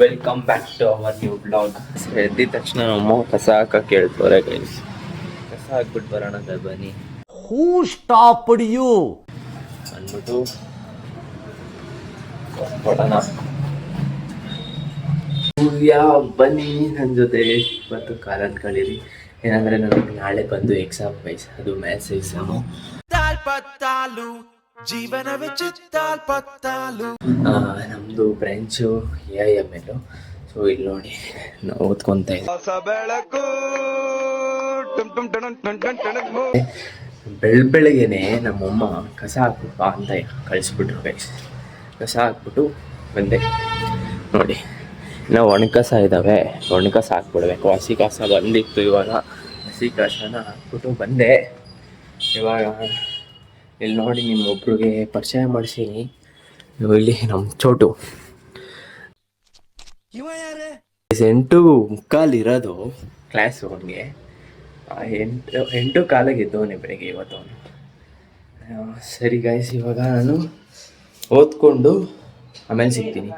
Welcome back to our new blog. ಎದ್ದಿದ ತಕ್ಷಣ ನಮ್ಮ ಕಸ ಹಾಕಕ್ಕೆ ಹೇಳ್ತವ್ರೆ ಗೈಸ್. ಕಸ ಹಾಕ್ಬಿಟ್ಟು ಬರೋಣ ಬನ್ನಿ. ಹೂ ಸ್ಟಾಪ್ಡ್ ಯು ಅಂದ್ಬಿಟ್ಟು ಕೊಡೋಣ. ಬನ್ನಿ ನನ್ನ ಜೊತೆ ಇವತ್ತು ಕಾಲಲ್ಲಿ ಕಳೀರಿ. ಏನಂದರೆ ನನಗೆ ನಾಳೆ ಬಂದು ಎಕ್ಸಾಮ್ ಗೈಸ್, ಅದು ಮ್ಯಾಥ್ಸ್ ಎಕ್ಸಾಮು. ಜೀವನವೇ ಚಿತ್ತಾಲ್ಪತ್ತಾಲು. ನಮ್ಮದು ಬ್ರಾಂಚು AIML. ಸೊ ಇಲ್ಲಿ ನೋಡಿ ನಾವು ಓದ್ಕೊತ ಬೆಳಗ್ಗೆನೆ ನಮ್ಮಮ್ಮ ಕಸ ಹಾಕ್ಬಿಟ್ಟು ಅಂತ ಕಳಿಸ್ಬಿಟ್ರು ಗೈಸ್. ಕಸ ಹಾಕ್ಬಿಟ್ಟು ಬಂದೆ ನೋಡಿ. ನಾವು ಒಣಕಸ ಇದ್ದಾವೆ, ಒಣಕಸ ಹಾಕ್ಬಿಡ್ಬೇಕು. ಹಸಿ ಕಸ ಬಂದಿತ್ತು, ಇವಾಗ ಹಸಿ ಕಸನ ಹಾಕ್ಬಿಟ್ಟು ಬಂದೆ. ಇವಾಗ ಇಲ್ಲಿ ನೋಡಿ ನಿಮ್ಮೊಬ್ರಿಗೆ ಪರಿಚಯ ಮಾಡಿಸೀನಿ. ಇಲ್ಲಿ ನಮ್ಮ ಚೋಟು 8:15 ಇರೋದು ಕ್ಲಾಸ್. ಅವನಿಗೆ 8:15 ಇದ್ದವನೇ ಬೆಳಗ್ಗೆ ಇವತ್ತು ಅವನು. ಸರಿ ಗೈಸ್, ಇವಾಗ ನಾನು ಓದ್ಕೊಂಡು ಆಮೇಲೆ ಸಿಗ್ತೀನಿ.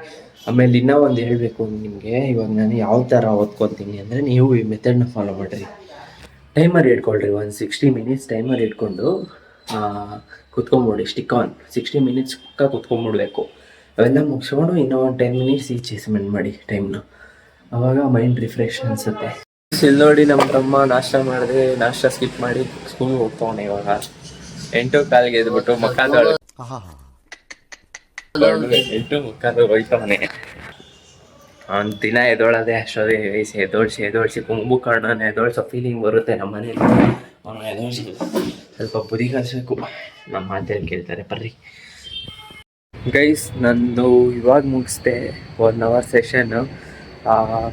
ಆಮೇಲೆ ಇನ್ನೂ ಒಂದು ಹೇಳಬೇಕು ನಿಮಗೆ. ಇವಾಗ ನಾನು ಯಾವ ಥರ ಓದ್ಕೊತೀನಿ ಅಂದರೆ, ನೀವು ಈ ಮೆಥಡ್ನ ಫಾಲೋ ಮಾಡಿರಿ. ಟೈಮರ್ ಇಟ್ಕೊಳ್ರಿ, ಒಂದು 60 ಮಿನಿಟ್ಸ್ ಟೈಮರ್ ಇಟ್ಕೊಂಡು ಕುತ್ಕೊಂಬಿಡಿ. ಸ್ಟಿಕ್ ಆನ್ 60 ಮಿನಿಟ್ಸ್ ಕುತ್ಕೊಂಬಿಡ್ಬೇಕು. ಅವೆಲ್ಲ ಮುಗಿಸ್ಕೊಂಡು ಇನ್ನೂ ಒಂದು 10 ಮಿನಿಟ್ಸ್ ಈಚೆ ಸ್ಪೆಂಡ್ ಮಾಡಿ ಟೈಮ್ನ. ಆವಾಗ ಮೈಂಡ್ ರಿಫ್ರೆಶ್ ಅನಿಸುತ್ತೆ. ಇಲ್ಲಿ ನೋಡಿ ನಮ್ಮ ತಮ್ಮ ನಾಷ್ಟ ಮಾಡಿದ್ರೆ, ನಾಷ್ಟ ಸ್ಕಿಪ್ ಮಾಡಿ ಸ್ಕೂಲ್ಗೆ ಹೋಗ್ತಾವನೆ. ಇವಾಗ 8:15 ಎದ್ಬಿಟ್ಟು ಮಕ್ಕಾದೊಳಗೆ 8:15 ಹೋಯ್ತವನೆ. ಅವ್ನು ದಿನ ಎದೋಳದೆ ಅಷ್ಟೊದೇ ವಯಸ್ಸು. ಎದೋಳಿಸಿ ಕುಂಭಕರ್ಣನ ಎದೋಳಿಸೋ ಫೀಲಿಂಗ್ ಬರುತ್ತೆ ನಮ್ಮ ಮನೇಲಿ. ಅವನು ಎದೋಳಿಸಿ ಸ್ವಲ್ಪ ಬುದ್ಧಿ ಕಲಿಸ್ಬೇಕು. ನಮ್ಮ ಮಾತೇಳಿ ಕೇಳ್ತಾರೆ ಬರ್ರಿ ಗೈಸ್. ನಂದು ಇವಾಗ ಮುಗಿಸ್ದೆ 1 ಅವರ್ ಸೆಷನ್ನು.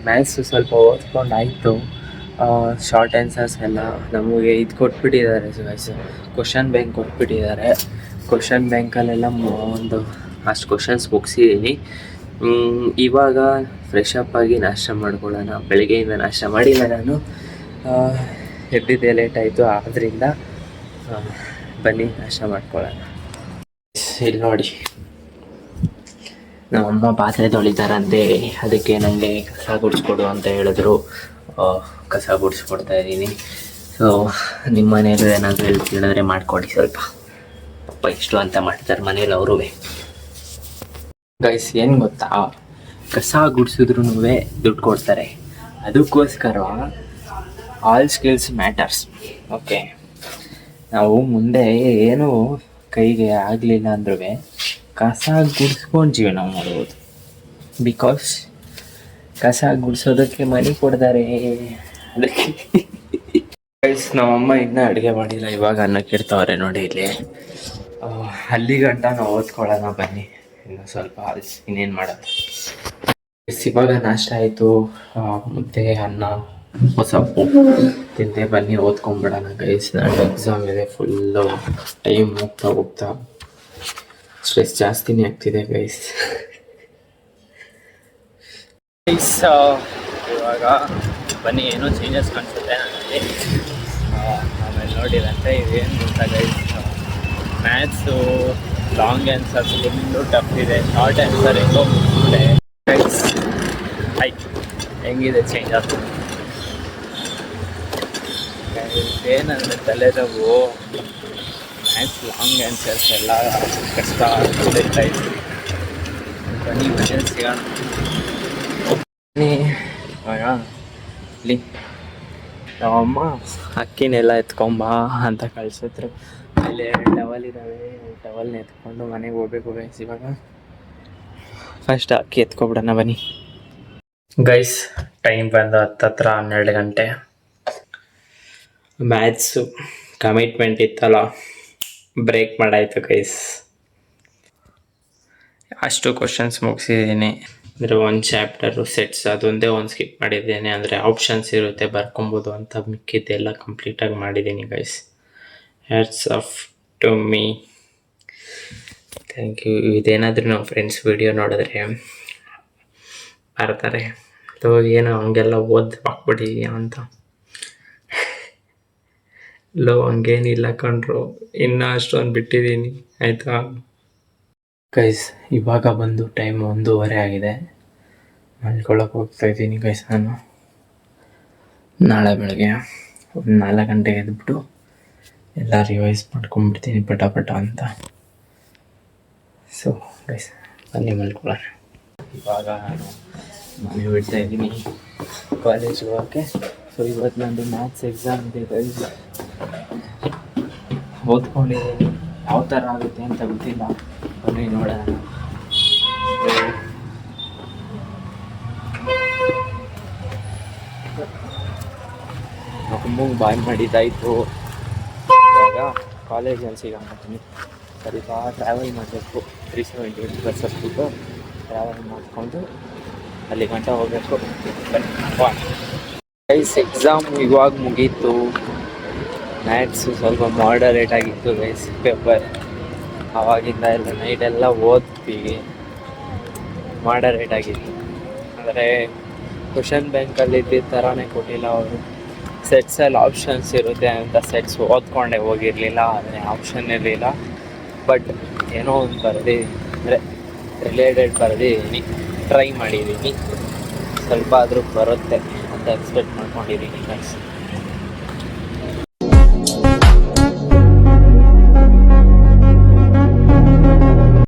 ಮ್ಯಾಥ್ಸು ಸ್ವಲ್ಪ ಓದ್ಕೊಂಡಾಯಿತು. ಶಾರ್ಟ್ ಆನ್ಸರ್ಸ್ ಎಲ್ಲ ನಮಗೆ ಇದು ಕೊಟ್ಬಿಟ್ಟಿದ್ದಾರೆ ಗೈಸ್. ಕ್ವಶನ್ ಬ್ಯಾಂಕ್ ಕೊಟ್ಬಿಟ್ಟಿದ್ದಾರೆ. ಕ್ವಶನ್ ಬ್ಯಾಂಕಲ್ಲೆಲ್ಲ ಒಂದು ಅಷ್ಟು ಕ್ವಶನ್ಸ್ ಮುಗಿಸಿದ್ದೀನಿ. ಇವಾಗ ಫ್ರೆಶ್ ಅಪ್ ಆಗಿ ನಾಷ್ಟ ಮಾಡ್ಕೊಳ್ಳೋಣ. ಬೆಳಗ್ಗೆಯಿಂದ ನಾಷ್ಟ ಮಾಡಿಲ್ಲ ನಾನು, ಎದ್ದಿದ್ದೆ ಲೇಟ್ ಆಯಿತು. ಆದ್ದರಿಂದ ಬನ್ನಿ ನಾಷ್ಟ ಮಾಡ್ಕೊಳ್ಳೋಣ. ಇಲ್ಲಿ ನೋಡಿ ನಮ್ಮಮ್ಮ ಪಾತ್ರೆ ತೊಳಿತಾರಂತೆ, ಅದಕ್ಕೆ ನನಗೆ ಕಸ ಗುಡಿಸ್ಕೊಡು ಅಂತ ಹೇಳಿದ್ರು. ಕಸ ಗುಡಿಸ್ಕೊಡ್ತಾ ಇದ್ದೀನಿ. ಸೊ ನಿಮ್ಮ ಮನೇಲಿ ಏನಾದರೂ ಹೆಲ್ಪ್ ಹೇಳಿದ್ರೆ ಮಾಡಿಕೊಡಿ ಸ್ವಲ್ಪ. ಪಪ್ಪ ಇಷ್ಟು ಅಂತ ಮಾಡ್ತಾರೆ ಮನೇಲಿ ಅವರು. ಗೈಸ್ ಏನು ಗೊತ್ತಾ, ಕಸ ಗುಡಿಸಿದ್ರು ದುಡ್ಡು ಕೊಡ್ತಾರೆ. ಅದಕ್ಕೋಸ್ಕರ ಆಲ್ ಸ್ಕಿಲ್ಸ್ ಮ್ಯಾಟರ್ಸ್. ಓಕೆ, ನಾವು ಮುಂದೆ ಏನು ಕೈಗೆ ಆಗಲಿಲ್ಲ ಅಂದ್ರೂ ಕಸ ಗುಡಿಸ್ಕೊಂಡು ಜೀವನ ಮಾಡ್ಬೋದು. ಬಿಕಾಸ್ ಕಸ ಗುಡಿಸೋದಕ್ಕೆ ಮನೆ ಕೊಡ್ತಾರೆ. ಅದಕ್ಕೆ ಗೈಸ್ ನಮ್ಮಮ್ಮ ಇನ್ನೂ ಅಡುಗೆ ಮಾಡಿಲ್ಲ. ಇವಾಗ ಅನ್ನಕ್ಕೆ ಇರ್ತಾವ್ರೆ ನೋಡಿ ಇಲ್ಲಿ. ಅಲ್ಲಿ ಗಂಟ ನಾವು ಓದ್ಕೊಳ್ಳೋಣ ಬನ್ನಿ. ಇನ್ನು ಸ್ವಲ್ಪ ಇನ್ನೇನು ಮಾಡೋದು. ಇವಾಗ ನಾಷ್ಟ ಆಯಿತು. ಮುದ್ದೆ, ಅನ್ನ, ಸೊಪ್ಪು ತಿಂದೆ. ಬನ್ನಿ ಓದ್ಕೊಂಡ್ಬಿಡೋಣ ಗೈಸ್. ನಾನು ಎಕ್ಸಾಮ್ ಇದೆ. ಫುಲ್ಲು ಟೈಮ್ ಹೋಗ್ತಾ ಸ್ಟ್ರೆಸ್ ಜಾಸ್ತಿನೇ ಆಗ್ತಿದೆ ಗೈಸ್. ಇವಾಗ ಬನ್ನಿ, ಏನೋ ಚೇಂಜಸ್ ಕಾಣಿಸುತ್ತೆ ನನಗೆ. ಆಮೇಲೆ ನೋಡಿದಂತೆ ಇದೇನು ಗೊತ್ತಾ ಗೈಸ್, ಮ್ಯಾಥ್ಸು ಲಾಂಗ್ ಆನ್ಸರ್ಸ್ ಇನ್ನೂ ಟಫ್ ಇದೆ. ಶಾರ್ಟ್ ಆನ್ಸರ್ ಹೆಂಗೋ ಮುಗಿಸ್ಬಿಟ್ಟೆ ಗೈಸ್. ಆಯ್ತು, ಹೆಂಗಿದೆ ಚೇಂಜ್ ಆಗ್ತದೆ ಏನಂದರೆ ತಲೆದವು. ಮ್ಯಾಥ್ಸ್ ಲಾಂಗ್ ಆನ್ಸರ್ಸ್ ಎಲ್ಲ ಕಷ್ಟ ಆಗ್ತದೆ. ಬನ್ನಿ ಮನೇಲಿ ಸಿಗೋಣ. ಇವಾಗ ಇಲ್ಲಿ ನಮ್ಮಮ್ಮ ಅಕ್ಕಿನೆಲ್ಲ ಎತ್ಕೊಂಬ ಅಂತ ಕಳಿಸಿದ್ರು. ಅಲ್ಲಿ 2 ಟವಲ್ ಇದ್ದಾವೆ. ಟವಲ್ನ ಎತ್ಕೊಂಡು ಮನೆಗೆ ಹೋಗ್ಬೇಕು ಗೈಸ್. ಇವಾಗ ಫಸ್ಟ್ ಅಕ್ಕಿ ಎತ್ಕೊಬಿಡೋಣ ಬನ್ನಿ ಗೈಸ್. ಟೈಮ್ ಬಂದು 12 ಗಂಟೆ. ಮ್ಯಾಥ್ಸು ಕಮಿಟ್ಮೆಂಟ್ ಇತ್ತಲ್ಲ, ಬ್ರೇಕ್ ಮಾಡಾಯಿತು ಗೈಸ್. ಅಷ್ಟು ಕ್ವಶನ್ಸ್ ಮುಗಿಸಿದ್ದೀನಿ. ಅಂದರೆ ಒಂದು ಚಾಪ್ಟರು ಸೆಟ್ಸ್ ಅದೊಂದೇ ಒಂದು ಸ್ಕಿಪ್ ಮಾಡಿದ್ದೇನೆ. ಅಂದರೆ ಆಪ್ಷನ್ಸ್ ಇರುತ್ತೆ ಬರ್ಕೊಬೋದು ಅಂತ. ಮಿಕ್ಕಿದ್ದೆಲ್ಲ ಕಂಪ್ಲೀಟಾಗಿ ಮಾಡಿದ್ದೀನಿ guys. Hats off to me, thank you. ಇದೇನಾದರೂ ನಮ್ಮ ಫ್ರೆಂಡ್ಸ್ ವಿಡಿಯೋ ನೋಡಿದ್ರೆ ಬರ್ತಾರೆ, ಏನೋ ಹಂಗೆಲ್ಲ ಹಾಕ್ಬಿಡಿ ಅಂತ. ಹಂಗೇನಿಲ್ಲ ಕಣ್ರು, ಇನ್ನೂ ಅಷ್ಟೊಂದು ಬಿಟ್ಟಿದ್ದೀನಿ ಆಯಿತಾ ಗೈಸ್. ಇವಾಗ ಬಂದು ಟೈಮ್ 1:30 ಆಗಿದೆ. ಮಲ್ಕೊಳ್ಳೋಕೆ ಹೋಗ್ತಾ ಇದ್ದೀನಿ ಗೈಸ್. ನಾನು ನಾಳೆ ಬೆಳಗ್ಗೆ ಒಂದು 4 ಗಂಟೆಗೆ ಎದ್ಬಿಟ್ಟು ಎಲ್ಲ ರಿವೈಸ್ ಮಾಡ್ಕೊಂಡ್ಬಿಡ್ತೀನಿ ಪಟ ಅಂತ. ಸೊ ಗೈಸ್ ಬನ್ನಿ ಮಲ್ಕೊಳ್ಳೋಣ. ಇವಾಗ ನಾನು ಮನೆ ಬಿಡ್ತಾ ಇದ್ದೀನಿ ಕಾಲೇಜ್ಗೆ ಹೋಗೋಕ್ಕೆ. ಸೊ ಇವತ್ತು ನಂದು ಮ್ಯಾಥ್ಸ್ ಎಕ್ಸಾಮ್ ಇದೆ ಗೈಸ್. ಓದ್ಕೊಂಡಿದ್ದೀನಿ, ಯಾವ ಥರ ಆಗುತ್ತೆ ಅಂತ ಗೊತ್ತಿಲ್ಲ, ಬನ್ನಿ ನೋಡೋಣ. ತುಂಬಂಗೆ ಬಾಯ್ ಮಾಡಿದ್ದಾಯಿತು. ಇವಾಗ ಕಾಲೇಜಲ್ಲಿ ಸಿಗೋಂತೀನಿ. ಸ್ವಲ್ಪ ಟ್ರಾವೆಲ್ ಮಾಡಬೇಕು, 370 ಬಸ್ ಹತ್ಬಿಟ್ಟು ಟ್ರಾವೆಲ್ ಮಾಡಿಕೊಂಡು ಅಲ್ಲಿ ಗಂಟ ಹೋಗಬೇಕು. ಗೈಸ್ ಎಕ್ಸಾಮ್ ಇವಾಗ ಮುಗೀತು. ಮ್ಯಾಥ್ಸು ಸ್ವಲ್ಪ ಮಾಡರೇಟ್ ಆಗಿತ್ತು ಗೈಸ್ ಪೇಪರ್. ಆವಾಗಿಂದ ಎಲ್ಲ ನೈಟೆಲ್ಲ ಓದ್ತೀವಿ, ಮಾಡರೇಟ್ ಆಗಿತ್ತು. ಅಂದರೆ ಕ್ವಶನ್ ಬ್ಯಾಂಕಲ್ಲಿ ಇದ್ದಿದ್ದ ಥರನೇ ಕೊಟ್ಟಿಲ್ಲ ಅವರು. ಸೆಟ್ಸಲ್ಲಿ ಆಪ್ಷನ್ಸ್ ಇರುತ್ತೆ ಅಂತ ಸೆಟ್ಸ್ ಓದ್ಕೊಂಡೆ ಹೋಗಿರಲಿಲ್ಲ, ಆದರೆ ಆಪ್ಷನ್ ಇರಲಿಲ್ಲ. ಬಟ್ ಏನೋ ಒಂದು ಬರೆದಿದ್ದೀನಿ, ಅಂದರೆ ರಿಲೇಟೆಡ್ ಬರೆದಿದ್ದೀನಿ, ಟ್ರೈ ಮಾಡಿದ್ದೀನಿ. ಸ್ವಲ್ಪ ಆದರೂ ಬರುತ್ತೆ ಅಂತ ಎಕ್ಸ್ಪೆಕ್ಟ್ ಮಾಡ್ಕೊಂಡಿದ್ದೀನಿ ಗೈಸ್.